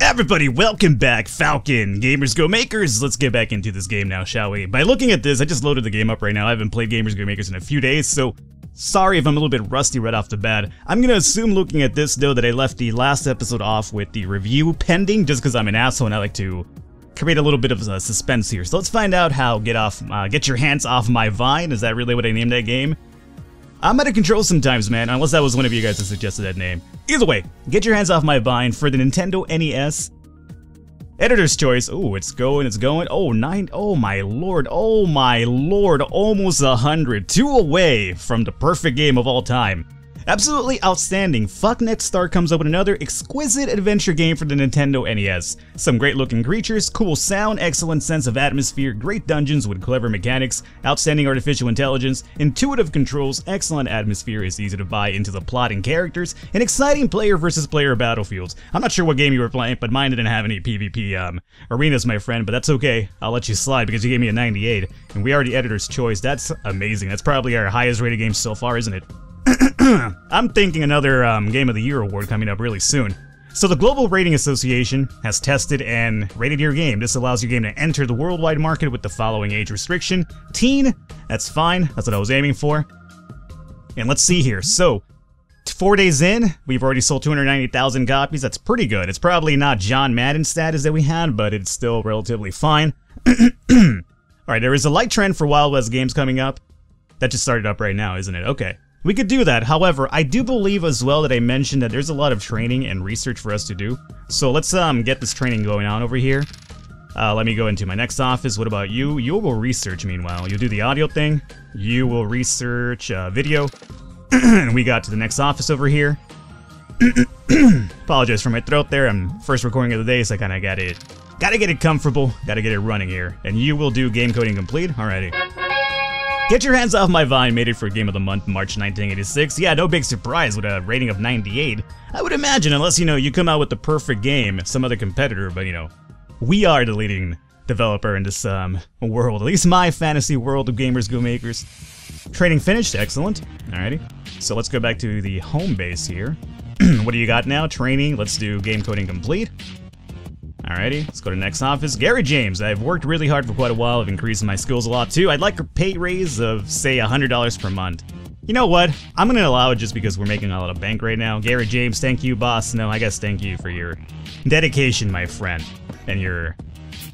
Everybody, welcome back, Falcon, GamersGoMakers. Let's get back into this game now, shall we? By looking at this, I just loaded the game up right now. I haven't played GamersGoMakers in a few days, so sorry if I'm a little bit rusty right off the bat. I'm gonna assume, looking at this, though, that I left the last episode off with the review pending, just because I'm an asshole and I like to create a little bit of suspense here. So let's find out how Get Your Hands Off My Vine. Is that really what I named that game? I'm out of control sometimes, man, unless that was one of you guys that suggested that name. Either way, Get Your Hands Off My Vine for the Nintendo NES. Editor's choice. Oh, it's going. Oh, 9. Oh my lord. Almost 100. 2 away from the perfect game of all time. Absolutely outstanding. Fuck Next Star comes up with another exquisite adventure game for the Nintendo NES. Some great looking creatures, cool sound, excellent sense of atmosphere, great dungeons with clever mechanics, outstanding artificial intelligence, intuitive controls, excellent atmosphere is easy to buy into the plot and characters, and exciting player versus player battlefields. I'm not sure what game you were playing, but mine didn't have any PvP arenas, my friend, but that's okay. I'll let you slide because you gave me a 98, and we are the editor's choice. That's amazing. That's probably our highest rated game so far, isn't it? I'm thinking another Game of the Year award coming up really soon. So the Global Rating Association has tested and rated your game. This allows your game to enter the worldwide market with the following age restriction. Teen, that's fine, that's what I was aiming for. And let's see here, so 4 days in, we've already sold 290,000 copies. That's pretty good. It's probably not John Madden status that we had, but it's still relatively fine. Alright, there is a light trend for Wild West games coming up. That just started up right now, isn't it? Okay. We could do that. However, I do believe as well that I mentioned that there's a lot of training and research for us to do. So let's get this training going on over here. Let me go into my next office. What about you? You will research, meanwhile. You'll do the audio thing. You will research video. And we got to the next office over here. Apologize for my throat there. I'm first recording of the day, so I kind of gotta get it comfortable. Gotta get it running here. And you will do game coding complete. Alrighty. Get Your Hands Off My Vine made it for Game of the Month, March 1986. Yeah, no big surprise with a rating of 98. I would imagine, unless, you come out with the perfect game, some other competitor, but, we are the leading developer in this, world. At least my fantasy world of GamersGoMakers. Training finished, excellent. Alrighty. So let's go back to the home base here. What do you got now? Training, let's do game coding complete. Alrighty, let's go to the next office. Gary James, I've worked really hard for quite a while. I've increased my skills a lot too. I'd like a pay raise of, say, $100 per month. You know what? I'm gonna allow it just because we're making a lot of bank right now. Gary James, thank you, boss. No, I guess thank you for your dedication, my friend, and your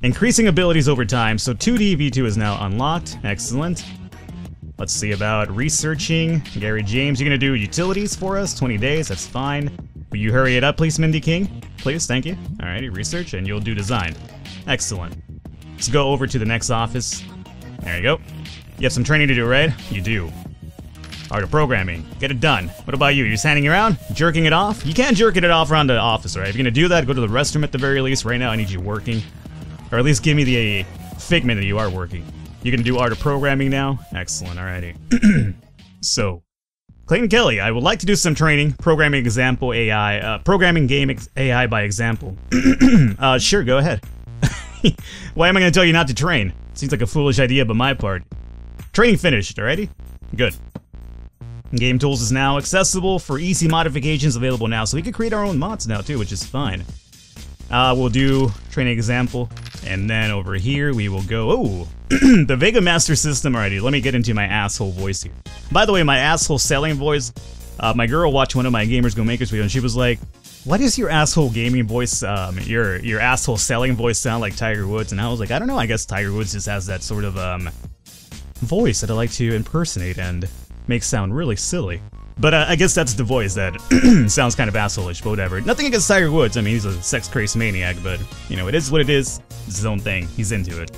increasing abilities over time. So 2D V2 is now unlocked. Excellent. Let's see about researching. Gary James, you're gonna do utilities for us, 20 days, that's fine. Will you hurry it up, please, Mindy King? Please, thank you. Alrighty, research, and you'll do design. Excellent. Let's go over to the next office. There you go. You have some training to do, right? You do. Art of programming. Get it done. What about you? You're just hanging around? Jerking it off? You can't jerk it off around the office, right? If you're gonna do that, go to the restroom at the very least. Right now, I need you working. Or at least give me the figment that you are working. You can do art of programming now? Excellent, alrighty. So, Clayton Kelly, I would like to do some training, programming example AI, programming game AI by example. Sure, go ahead. Why am I going to tell you not to train? Seems like a foolish idea by my part. Training finished, alrighty? Good. Game Tools is now accessible for easy modifications available now, so we can create our own mods now too, which is fine. We'll do training example, and then over here we will go, oh, the Vega Master System. Alrighty, let me get into my asshole voice here. By the way, my asshole selling voice, my girl watched one of my GamersGoMakers videos and she was like, why does your asshole gaming voice, your asshole selling voice sound like Tiger Woods? And I was like, I don't know, I guess Tiger Woods just has that sort of, voice that I like to impersonate and make sound really silly. But I guess that's the voice that sounds kind of asshole-ish, but whatever. Nothing against Tiger Woods, I mean, he's a sex-crazed maniac, but, it is what it is. It's his own thing. He's into it.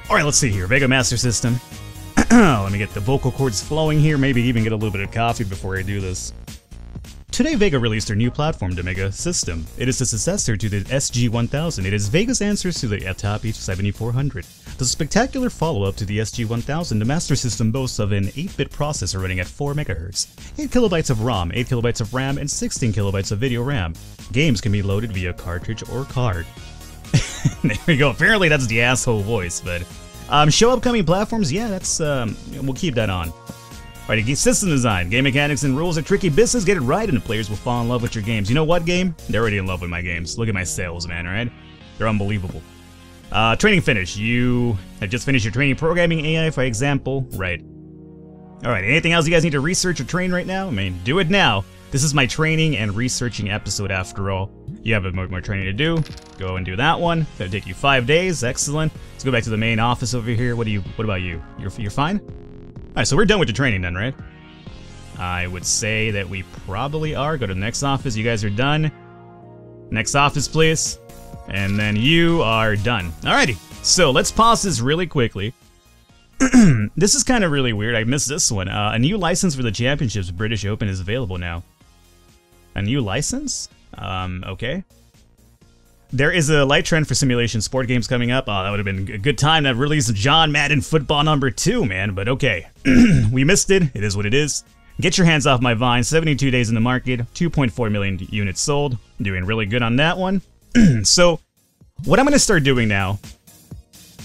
Alright, let's see here. Vega Master System. Let me get the vocal cords flowing here, maybe even get a little bit of coffee before I do this. Today, Vega released their new platform, the Mega System. It is the successor to the SG-1000. It is Vega's answers to the Atapi 7400. The spectacular follow-up to the SG-1000, the Master System boasts of an 8-bit processor running at 4 MHz, 8 KB of ROM, 8 KB of RAM, and 16 KB of video RAM. Games can be loaded via cartridge or card. There we go. Apparently that's the asshole voice, but show upcoming platforms. Yeah, that's we'll keep that on. Alright, system design. Game mechanics and rules are tricky business. Get it right and the players will fall in love with your games. You know what, game? They're already in love with my games. Look at my sales, man, alright? They're unbelievable. Training finish. You have just finished your training programming AI, for example. Right. Alright, anything else you guys need to research or train right now? I mean, do it now. This is my training and researching episode after all. You have more training to do. Go and do that one. That'll take you 5 days. Excellent. Let's go back to the main office over here. What about you? You're fine? Alright, so we're done with the training then, right? I would say that we probably are. Go to the next office. You guys are done. Next office, please. And then you are done. Alrighty. So let's pause this really quickly. This is kind of really weird. I missed this one. A new license for the Championships British Open is available now. A new license? Okay. There is a light trend for simulation sport games coming up. That would have been a good time to have released John Madden Football #2, man. But okay. We missed it. It is what it is. Get your hands off my Vine. 72 days in the market. 2.4 million units sold. Doing really good on that one. So, what I'm going to start doing now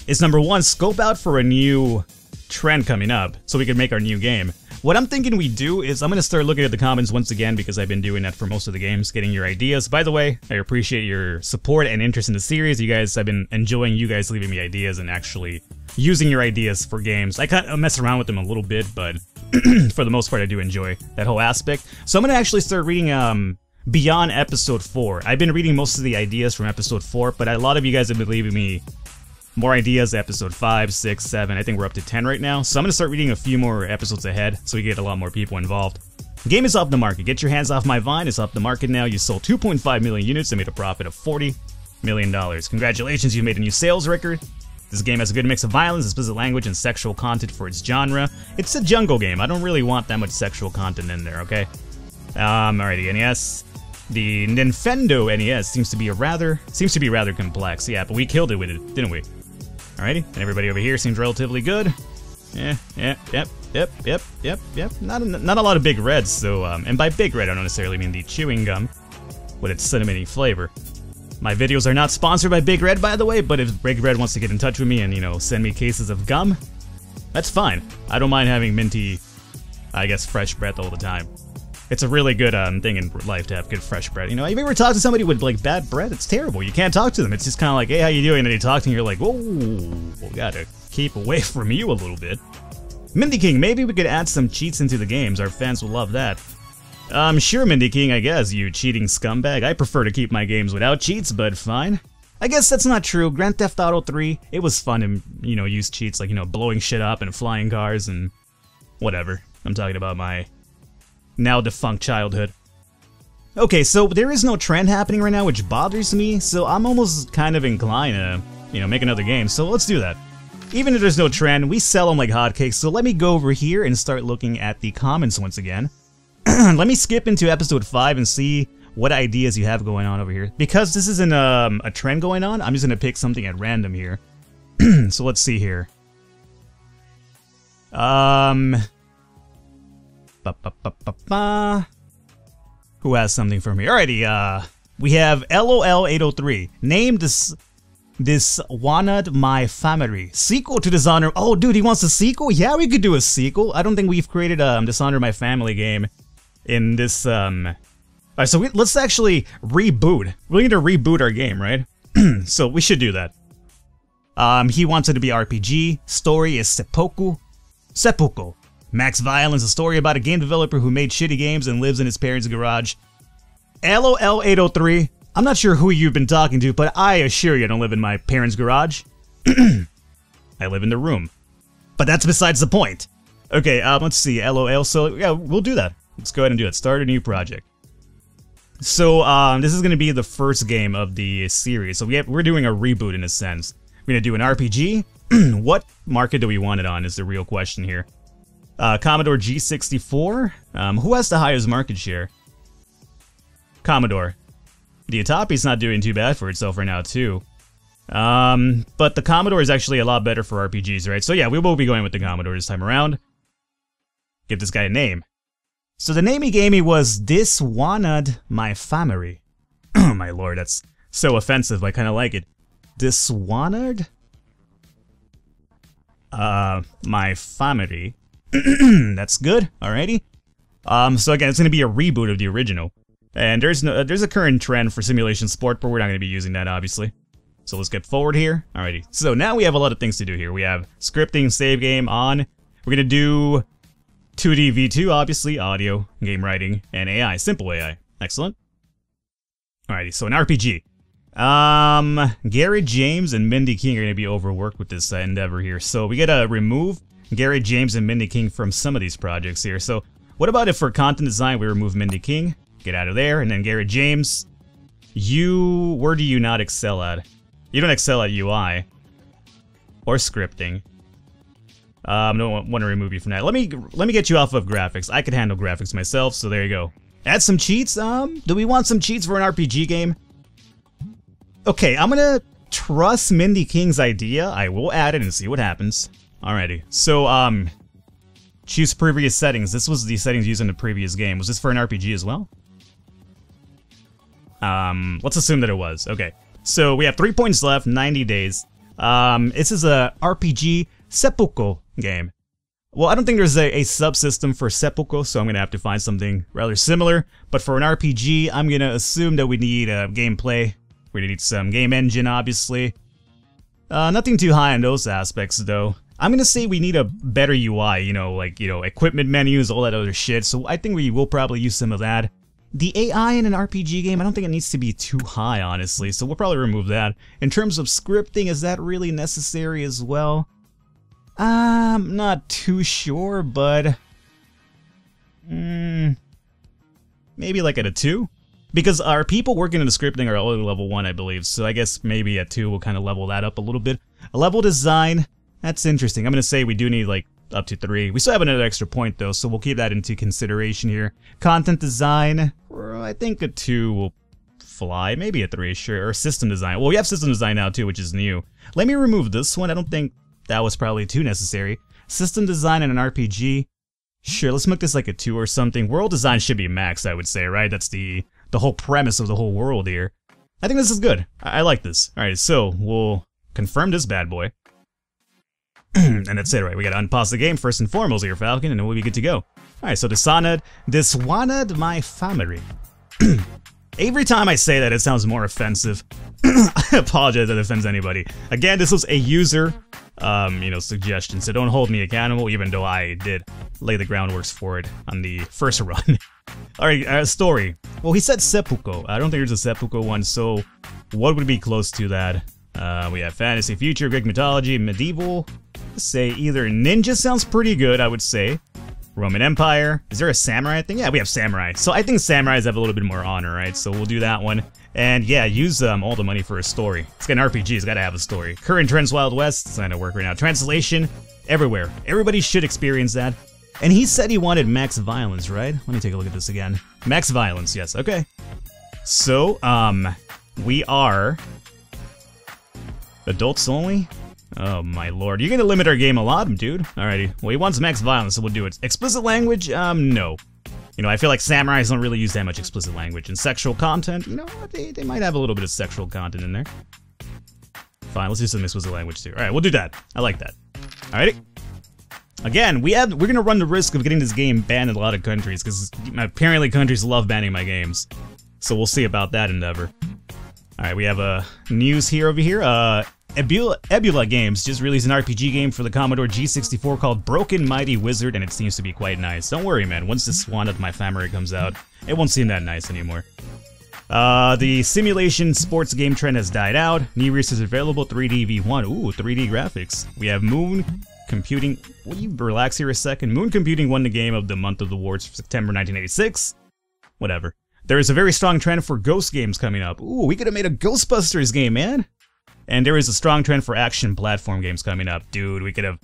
is #1, scope out for a new trend coming up so we can make our new game. What I'm thinking we do is I'm going to start looking at the comments once again because I've been doing that for most of the games, getting your ideas. By the way, I appreciate your support and interest in the series. You guys, I've been enjoying you guys leaving me ideas and actually using your ideas for games. I kind of mess around with them a little bit, but for the most part I do enjoy that whole aspect. So I'm going to actually start reading beyond episode 4. I've been reading most of the ideas from episode 4, but a lot of you guys have been leaving me more ideas, episode 5, 6, 7, I think we're up to 10 right now. So I'm going to start reading a few more episodes ahead so we get a lot more people involved. Game is off the market. Get your hands off my Vine. It's off the market now. You sold 2.5 million units and made a profit of $40 million. Congratulations, you made a new sales record. This game has a good mix of violence, explicit language, and sexual content for its genre. It's a jungle game. I don't really want that much sexual content in there, okay? Alrighty, NES. The Nintendo NES seems to be rather complex. Yeah, but we killed it with it, didn't we? Alrighty, and everybody over here seems relatively good. Yep. Not a lot of big reds, so, and by big red I don't necessarily mean the chewing gum with its cinnamony flavor. My videos are not sponsored by Big Red, by the way, but if Big Red wants to get in touch with me and, you know, send me cases of gum, that's fine. I don't mind having minty, I guess, fresh breath all the time. It's a really good thing in life to have good fresh bread. You know, have you ever talked to somebody with, like, bad bread? It's terrible. You can't talk to them. It's just kind of like, hey, how you doing? And then you talk to them, you're like, whoa, gotta keep away from you a little bit. Mindy King, maybe we could add some cheats into the games. Our fans will love that. Sure, Mindy King, I guess, you cheating scumbag. I prefer to keep my games without cheats, but fine. I guess that's not true. Grand Theft Auto 3, it was fun to, you know, use cheats like, you know, blowing shit up and flying cars and whatever. I'm talking about my now defunct childhood. Okay, so there is no trend happening right now, which bothers me, so I'm almost kind of inclined to, you know, make another game, so let's do that. Even if there's no trend, we sell them like hotcakes, so let me go over here and start looking at the comments once again. Let me skip into episode 5 and see what ideas you have going on over here. Because this isn't a trend going on, I'm just going to pick something at random here. So let's see here. Who has something for me? Alrighty, we have LOL803. Name this Wanted My Family. Sequel to Dishonor. Oh, dude, he wants a sequel? Yeah, we could do a sequel. I don't think we've created a Dishonor My Family game in this, Alright, so let's actually reboot. We need to reboot our game, right? So we should do that. He wants it to be RPG. Story is Seppuku. Max Violence, a story about a game developer who made shitty games and lives in his parents' garage. LOL803. I'm not sure who you've been talking to, but I assure you I don't live in my parents' garage. I live in the room. But that's besides the point. Okay, let's see, LOL, so yeah, we'll do that. Let's go ahead and do it. Start a new project. So, this is going to be the first game of the series, so we're doing a reboot in a sense. We're going to do an RPG. What market do we want it on is the real question here. Commodore G64. Who has the highest market share? Commodore. The Atapi's not doing too bad for itself right now, too. But the Commodore is actually a lot better for RPGs, right? So yeah, we will be going with the Commodore this time around. Give this guy a name. So the name he gave me was This Wanted My Family. Oh my lord, that's so offensive, I kind of like it. This Wanted? My Family. That's good. Alrighty. So again, it's going to be a reboot of the original. And there's a current trend for simulation sport, but we're not going to be using that, obviously. So let's get forward here. Alrighty. So now we have a lot of things to do here. We have scripting, save game on. We're going to do 2D V2, obviously, audio, game writing, and AI. Simple AI. Excellent. Alrighty, so an RPG. Garrett James and Mindy King are going to be overworked with this endeavor here. So we got to remove Garrett James and Mindy King from some of these projects here. So what about if for content design we remove Mindy King, get out of there, and then Garrett James, where do you not excel at? You don't excel at UI or scripting. I don't want to remove you from that. Let me get you off of graphics. I can handle graphics myself, so there you go. Add some cheats. Do we want some cheats for an RPG game? Okay, I'm gonna trust Mindy King's idea. I will add it and see what happens. Alrighty. So, choose previous settings. This was the settings used in the previous game. Was this for an RPG as well? Let's assume that it was. Okay. So we have 3 points left, 90 days. This is a RPG seppuku game. Well, I don't think there's a subsystem for seppuku, so I'm gonna have to find something rather similar. But for an RPG, I'm gonna assume that we need gameplay. We're gonna need some game engine, obviously. Nothing too high on those aspects, though. I'm gonna say we need a better UI, equipment menus, all that other shit, so I think we will probably use some of that. The AI in an RPG game, I don't think it needs to be too high, honestly, so we'll probably remove that. In terms of scripting, is that really necessary as well? I'm not too sure, but... maybe like at a 2? Because our people working in the scripting are only level 1, I believe, so I guess maybe at 2 we'll kind of level that up a little bit. A level design, that's interesting. I'm going to say we do need, like, up to 3. We still have another extra point, though, so we'll keep that into consideration here. Content design, I think a 2 will fly. Maybe a 3, sure. Or system design. Well, we have system design now, too, which is new. Let me remove this one. I don't think that was probably too necessary. System design in an RPG, sure, let's make this like a 2 or something. World design should be max, I would say, right? That's the whole premise of the whole world here. I think this is good. I like this. Alright, so we'll confirm this bad boy. And that's it, right? We gotta unpause the game first and foremost here, Falcon, and then we'll be good to go. Alright, so this wanted my family. Every time I say that, it sounds more offensive. I apologize if that offends anybody. Again, this was a user, suggestion, so don't hold me accountable, even though I did lay the groundworks for it on the first run. Alright, story. Well, he said seppuku. I don't think there's a seppuku one, so what would be close to that? We have fantasy, future, Greek mythology, medieval. Let's say either ninja sounds pretty good, I would say. Roman Empire. Is there a samurai thing? Yeah, we have samurai. So I think samurais have a little bit more honor, right? So we'll do that one. And yeah, use all the money for a story. It's got an RPG, it's gotta have a story. Current trends Wild West, it's not gonna work right now. Translation, everywhere. Everybody should experience that. And he said he wanted max violence, right? Let me take a look at this again. Max violence, yes, okay. So, we are... adults only? Oh my lord, you're gonna limit our game a lot, dude. Alrighty, well he wants max violence, so we'll do it. Explicit language? No. I feel like samurais don't really use that much explicit language. And sexual content, they might have a little bit of sexual content in there. Fine, let's do some explicit language too. Alright, we'll do that. I like that. Alrighty. Again, we're gonna run the risk of getting this game banned in a lot of countries, because apparently countries love banning my games. So we'll see about that endeavor. Alright, we have news here over here. Ebula Games just released an RPG game for the Commodore G64 called Broken Mighty Wizard, and it seems to be quite nice. Don't worry, man, once this Swan of My Family comes out, it won't seem that nice anymore. The simulation sports game trend has died out. New release is available, 3D V1. Ooh, 3D graphics. We have Moon Computing. Will you relax here a second? Moon Computing won the Game of the Month of the awards for September 1986. Whatever. There is a very strong trend for ghost games coming up. Ooh, we could have made a Ghostbusters game, man. And there is a strong trend for action platform games coming up. Dude, we could have...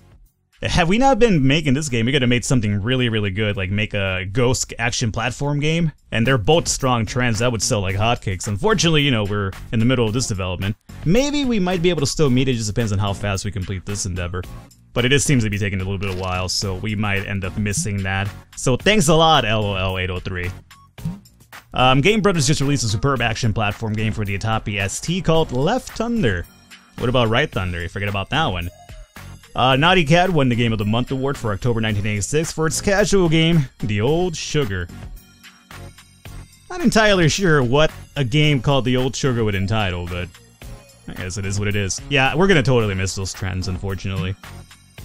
Had we not been making this game, we could have made something really, really good, like make a ghost action platform game. And they're both strong trends that would sell like hotcakes. Unfortunately, we're in the middle of this development. Maybe we might be able to still meet it, just depends on how fast we complete this endeavor. But it just seems to be taking a little bit of a while, so we might end up missing that. So thanks a lot, LOL803. Game Brothers just released a superb action platform game for the Atari ST called Left Thunder. What about Right Thunder? You forget about that one. Naughty Cat won the Game of the Month award for October 1986 for its casual game, The Old Sugar. Not entirely sure what a game called The Old Sugar would entitle, but I guess it is what it is. Yeah, we're gonna totally miss those trends, unfortunately.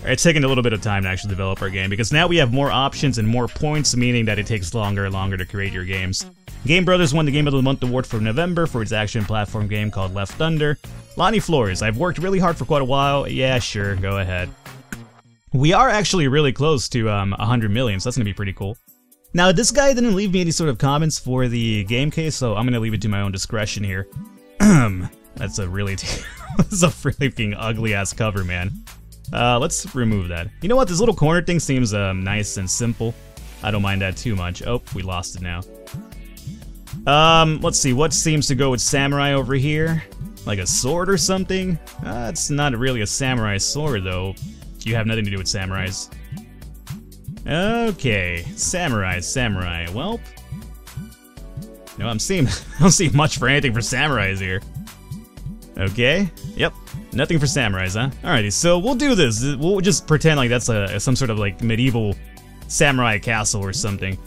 It's taken a little bit of time to actually develop our game, because now we have more options and more points, meaning that it takes longer and longer to create your games. Game Brothers won the Game of the Month award for November for its action platform game called Left Thunder. Lonnie Flores, I've worked really hard for quite a while. Yeah, sure, go ahead. We are actually really close to 100 million, so that's gonna be pretty cool. Now, this guy didn't leave me any sort of comments for the game case, so I'm gonna leave it to my own discretion here. That's a really that's a freaking ugly-ass cover, man. Let's remove that. You know what? This little corner thing seems nice and simple. I don't mind that too much. Oh, we lost it now. Let's see. What seems to go with samurai over here? Like a sword or something? It's not really a samurai sword, though. You have nothing to do with samurais. Okay, samurai. Well, no, I'm seeing. I don't see much for anything for samurais here. Okay. Yep. Nothing for samurais, huh? Alrighty. So we'll do this. We'll just pretend like that's some sort of like medieval samurai castle or something.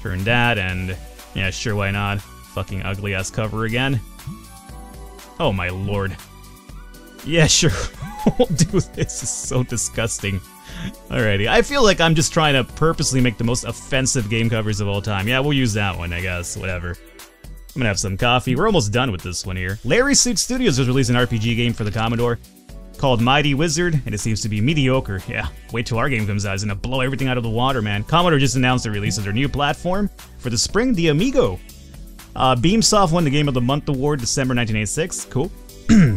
Turn that and yeah, sure, why not? Fucking ugly ass cover again. Oh my lord. Yeah, sure. We'll do this. This is so disgusting. Alrighty. I feel like I'm just trying to purposely make the most offensive game covers of all time. Yeah, we'll use that one, I guess. Whatever. I'm gonna have some coffee. We're almost done with this one here. Larry Suit Studios has released an RPG game for the Commodore called Mighty Wizard, and it seems to be mediocre. Yeah, wait till our game comes out. It's gonna blow everything out of the water, man. Commodore just announced the release of their new platform for the spring, the Amigo. Beamsoft won the Game of the Month award December 1986. Cool.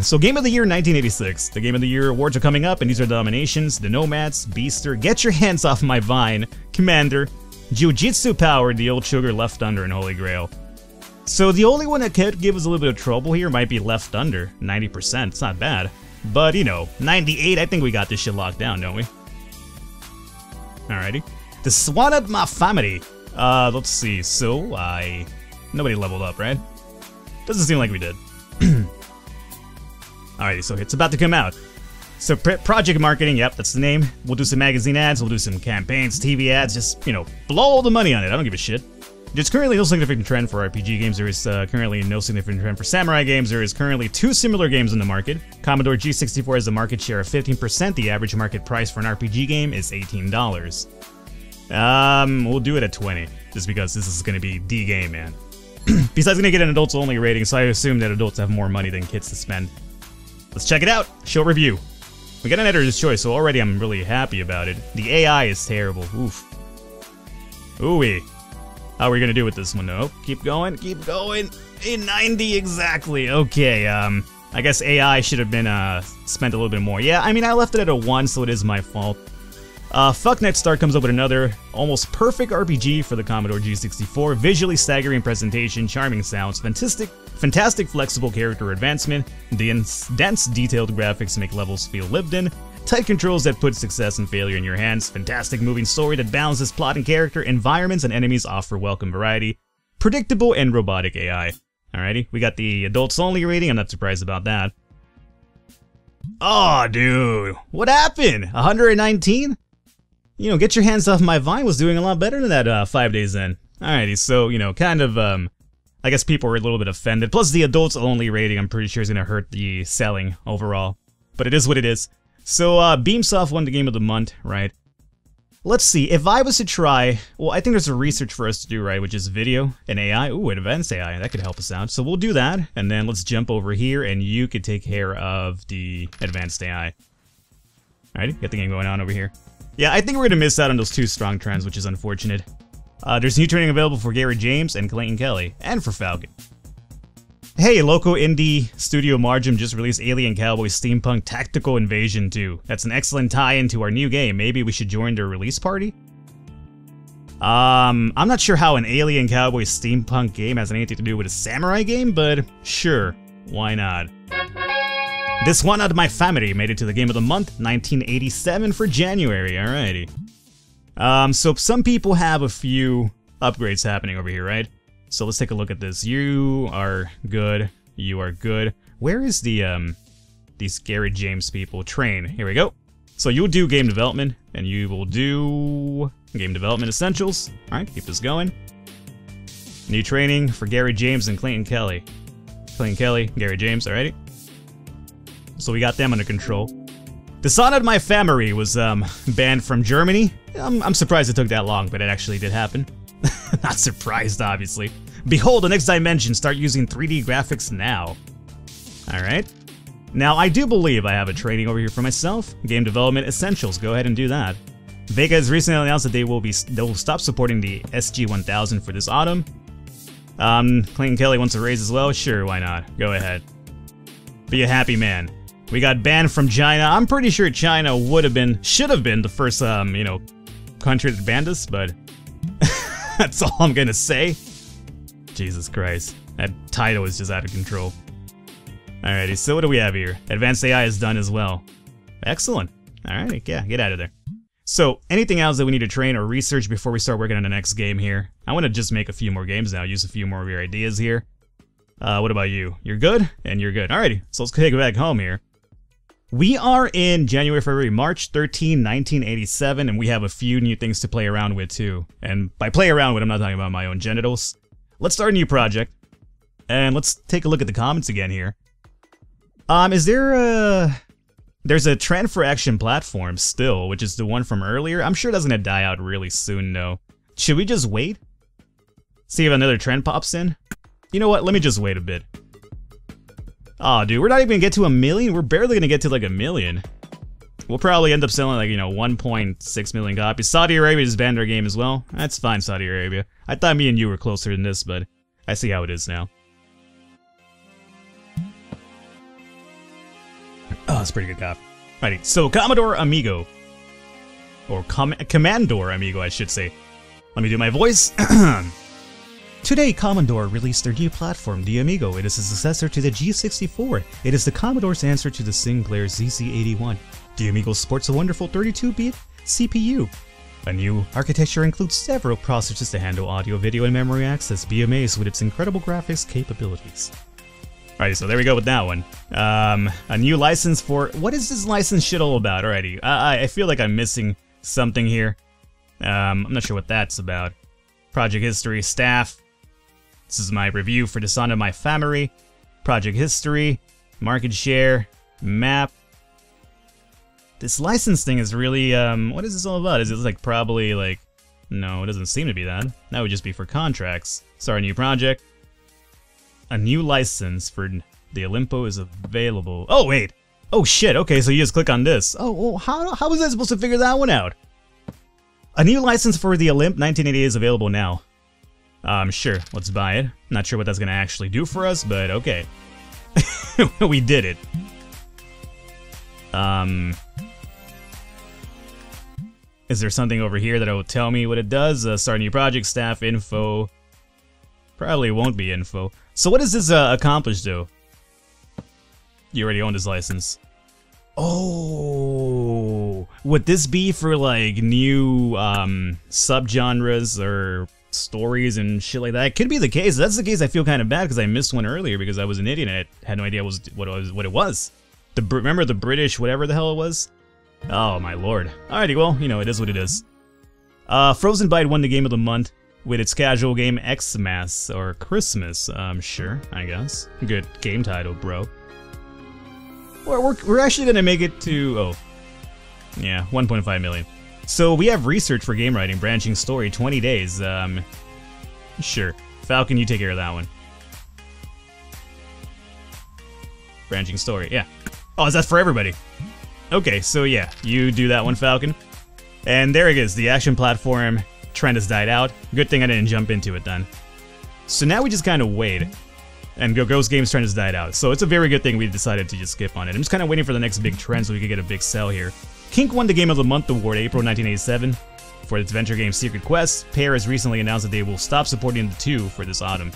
So Game of the Year 1986. The Game of the Year awards are coming up, and these are the nominations. The Nomads, Beaster, Get Your Hands Off My Vine, Commander, Jiu-Jitsu Power, The Old Sugar, Left Thunder, and Holy Grail. So the only one that could give us a little bit of trouble here might be Left Thunder. 90%, it's not bad. But, you know, 98, I think we got this shit locked down, don't we? Alrighty. The Swan at My Family. Let's see. So, nobody leveled up, right? Doesn't seem like we did. Alrighty, so it's about to come out. So, project marketing, yep, that's the name. We'll do some magazine ads, we'll do some campaigns, TV ads, just, you know, blow all the money on it. I don't give a shit. There's currently no significant trend for RPG games. There is currently no significant trend for samurai games. There is currently 2 similar games in the market. Commodore G64 has a market share of 15%. The average market price for an RPG game is $18. We'll do it at 20, just because this is going to be the game, man. Besides, it's going to get an adults-only rating, so I assume that adults have more money than kids to spend. Let's check it out. Show review. We got an editor's choice, so already I'm really happy about it. The AI is terrible. Oof. Ooh-wee. How are we gonna do with this one? No, keep going, keep going. In 90 exactly. Okay, I guess AI should have been spent a little bit more. Yeah, I mean I left it at a 1, so it is my fault. Fuck Next Start comes up with another almost perfect RPG for the Commodore G64. Visually staggering presentation, charming sounds, fantastic flexible character advancement, dense detailed graphics make levels feel lived in. Tight controls that put success and failure in your hands, fantastic moving story that balances plot and character, environments and enemies offer welcome variety, predictable and robotic AI. Alrighty, we got the adults only rating, I'm not surprised about that. Oh, dude, what happened? 119? You know, Get Your Hands Off My Vine was doing a lot better than that 5 days in. Alrighty, so, you know, kind of, I guess people were a little bit offended. Plus the adults only rating, I'm pretty sure is gonna hurt the selling overall. But it is what it is. So, Beamsoft won the Game of the Month, right? Let's see, if I was to try, well, I think there's a research for us to do, right, which is video and AI. Ooh, advanced AI, that could help us out. So we'll do that, and then let's jump over here, and you could take care of the advanced AI. Alrighty, get the game going on over here. Yeah, I think we're gonna miss out on those 2 strong trends, which is unfortunate. There's new training available for Garrett James and Clayton Kelly, and for Falcon. Hey, local indie studio Margim just released Alien Cowboy Steampunk Tactical Invasion 2. That's an excellent tie-in to our new game. Maybe we should join their release party? I'm not sure how an Alien Cowboy Steampunk game has anything to do with a samurai game, but sure, why not? This One Out of My Family made it to the Game of the Month, 1987 for January, alrighty. So some people have a few upgrades happening over here, right? So let's take a look at this. You are good. You are good. Where is the, these Garrett James people? Train. Here we go. So you'll do game development, and you will do game development essentials. Alright, keep this going. New training for Gary James and Clayton Kelly. Clayton Kelly, Gary James, alrighty. So we got them under control. Dishonored My Family was banned from Germany. I'm surprised it took that long, but it actually did happen. Not surprised, obviously. Behold, the next dimension. Start using 3D graphics now. Alright. Now, I do believe I have a training over here for myself. Game development essentials. Go ahead and do that. Vega has recently announced that they will stop supporting the SG-1000 for this autumn. Clayton Kelly wants a raise as well? Sure, why not? Go ahead. Be a happy man. We got banned from China. I'm pretty sure China should have been the first, you know, country that banned us, but that's all I'm gonna say. Jesus Christ. That title is just out of control. Alrighty, so what do we have here? Advanced AI is done as well. Excellent. Alrighty, yeah, get out of there. So, anything else that we need to train or research before we start working on the next game here? I want to just make a few more games now, use a few more of your ideas here. What about you? You're good? And you're good. Alrighty, so let's take it back home here. We are in January, February, March 13, 1987, and we have a few new things to play around with too. And by play around with, I'm not talking about my own genitals. Let's start a new project, and let's take a look at the comments again here. Is there a... There's a trend for action platforms still, which is the one from earlier. I'm sure that's gonna die out really soon, though. Should we just wait? See if another trend pops in? You know what? Let me just wait a bit. Aw, dude, we're not even gonna get to 1 million? We're barely gonna get to like 1 million. We'll probably end up selling like, you know, 1.6 million copies. Saudi Arabia just banned our game as well. That's fine, Saudi Arabia. I thought me and you were closer than this, but I see how it is now. Oh, that's pretty good cop. Alrighty, so Commodore Amigo. Or Commandor Amigo, I should say. Let me do my voice. Today, Commodore released their new platform, the Amigo. It is a successor to the G64. It is the Commodore's answer to the Sinclair ZC81. The Amigo sports a wonderful 32-bit CPU. A new architecture includes several processors to handle audio, video, and memory access. Be amazed with its incredible graphics capabilities. Alrighty, so there we go with that one. A new license for... What is this license shit all about? Alrighty, I feel like I'm missing something here. I'm not sure what that's about. Project history, staff. This is my review for Dishonored My Family. Project history, market share, map. This license thing is really, what is this all about? Is it like probably like... No, it doesn't seem to be that. That would just be for contracts. Start a new project. A new license for the Olimpo is available. Oh, wait. Oh, shit. Okay, so you just click on this. Oh, well, how was I supposed to figure that one out? A new license for the Olymp 1988 is available now. Sure. Let's buy it. Not sure what that's going to actually do for us, but okay. We did it. Is there something over here that will tell me what it does? Start a new project, staff, info. Probably won't be info. So what does this accomplish, though? You already own this license. Oh, would this be for like new subgenres or stories and shit like that? It could be the case. If that's the case, I feel kind of bad because I missed one earlier because I was an idiot and I had no idea what it was. Remember the British whatever the hell it was? Oh my lord. Alrighty, well, you know, it is what it is. Frozen Byte won the game of the month with its casual game Xmas or Christmas. Sure, I guess. Good game title, bro. We're actually gonna make it to, oh, yeah, 1.5 million. So we have research for game writing, branching story, 20 days. Sure. Falcon, you take care of that one. Branching story, yeah. Oh, is that for everybody? Okay, so yeah, you do that one, Falcon. And there it is, the action platform trend has died out. Good thing I didn't jump into it then. So now we just kind of wait. And Ghost Games trend has died out. So it's a very good thing we decided to just skip on it. I'm just kind of waiting for the next big trend so we could get a big sell here. Kink won the Game of the Month award April 1987 for its adventure game Secret Quest. Pear has recently announced that they will stop supporting the 2 for this autumn.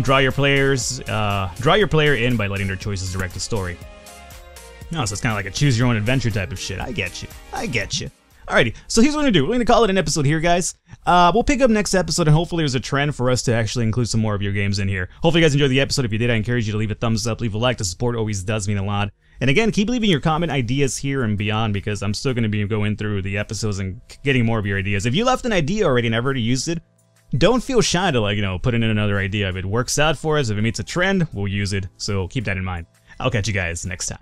Draw your player in by letting their choices direct the story. No, so it's kind of like a choose your own adventure type of shit. I get you. I get you. Alrighty, so here's what we're gonna do. We're gonna call it an episode here, guys. We'll pick up next episode, and hopefully there's a trend for us to actually include some more of your games in here. Hopefully you guys enjoyed the episode. If you did, I encourage you to leave a thumbs up, leave a like. The support always does mean a lot. And again, keep leaving your comment ideas here and beyond, because I'm still going to be going through the episodes and getting more of your ideas. If you left an idea already and never already used it, don't feel shy to, like, put in another idea. If it works out for us, if it meets a trend, we'll use it. So keep that in mind. I'll catch you guys next time.